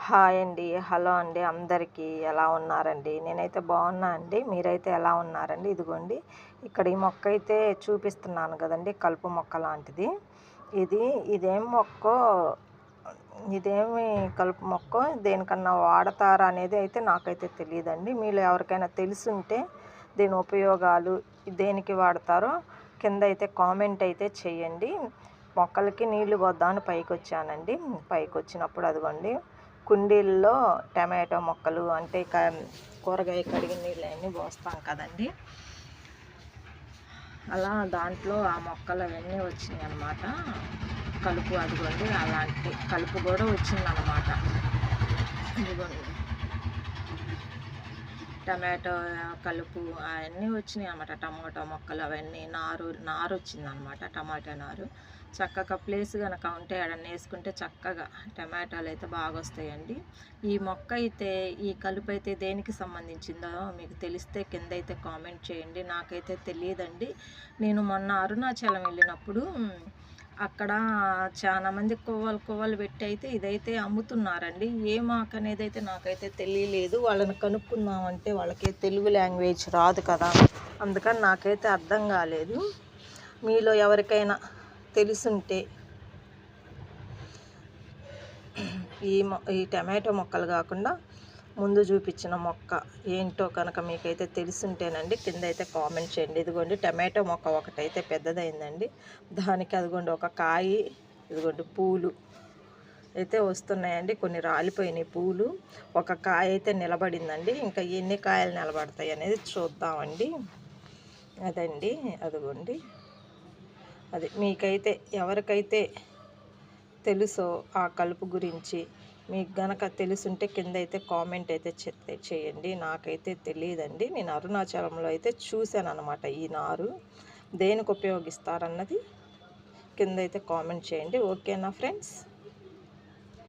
Hi అండి. Hello అండి. అందరికీ ఎలా ఉన్నారండి? నేనైతే బాగున్నా అండి. మీరైతే ఎలా ఉన్నారండి? ఇదిగోండి ఇక్కడ ఈ మొక్క అయితే చూపిస్తున్నాను కదండి, కలుపు మొక్క లాంటిది. ఇదేం మొక్కో, ఇదేమి కలుపు మొక్కో, దేనికన్నా వాడతారా అనేది అయితే నాకైతే తెలియదండి. మీలో ఎవరికైనా తెలుసుంటే దీని ఉపయోగాలు దేనికి వాడతారో కింద అయితే కామెంట్ అయితే చేయండి. మొక్కలకి నీళ్లు పోద్దామని పైకి వచ్చానండి. పైకి వచ్చినప్పుడు అదిగోండి కుండీల్లో టమాటో మొక్కలు అంటే కూరగాయ కడిగిన నీళ్ళు అన్నీ పోస్తాం కదండి, అలా దాంట్లో ఆ మొక్కలు అవన్నీ వచ్చినాయి అన్నమాట. కలుపు అదిగోండి అలాంటి కలుపు కూడా వచ్చిందన్నమాట. ఇదిగోండి టమాటో కలుపు అవన్నీ వచ్చినాయి అన్నమాట. టమాటో మొక్కలు అవన్నీ నారు వచ్చిందనమాట. టమాటా నారు చక్కగా ప్లేస్ కనుక ఉంటే ఎడన్నా వేసుకుంటే చక్కగా టమాటాలు అయితే బాగా వస్తాయండి. ఈ మొక్క అయితే ఈ కలుపు అయితే దేనికి సంబంధించిందో మీకు తెలిస్తే కింద అయితే కామెంట్ చేయండి. నాకైతే తెలియదండి. నేను మొన్న అరుణాచలం వెళ్ళినప్పుడు అక్కడ చాలామంది కొవ్వలు పెట్టి అయితే ఇదైతే అమ్ముతున్నారండి. ఏ మాకు అనేది అయితే నాకైతే తెలియలేదు. వాళ్ళని కనుక్కుందామంటే వాళ్ళకి తెలుగు లాంగ్వేజ్ రాదు కదా, అందుకని నాకైతే అర్థం కాలేదు. మీలో ఎవరికైనా తెలుసుంటే ఈ టమాటో మొక్కలు కాకుండా ముందు చూపించిన మొక్క ఏంటో కనుక మీకైతే తెలుసుంటేనండి కింద అయితే కామెంట్ చేయండి. ఇదిగోండి టమాటో మొక్క ఒకటైతే పెద్దదైందండి. దానికి అదిగోండి ఒక కాయ, ఇదిగోండి పూలు అయితే వస్తున్నాయండి. కొన్ని రాలిపోయినాయి పూలు. ఒక కాయ అయితే నిలబడిందండి. ఇంకా ఎన్ని కాయలు నిలబడతాయి అనేది చూద్దామండి. అదండి అదిగోండి. అది మీకైతే ఎవరికైతే తెలుసో ఆ కలుపు గురించి మీకు గనక తెలుసుంటే కింద అయితే కామెంట్ అయితే చేయండి. నాకైతే తెలియదండి. నేను అరుణాచలంలో అయితే చూశాను అనమాట. ఈ నారు దేనికి ఉపయోగిస్తారన్నది కింద అయితే కామెంట్ చేయండి. ఓకేనా ఫ్రెండ్స్?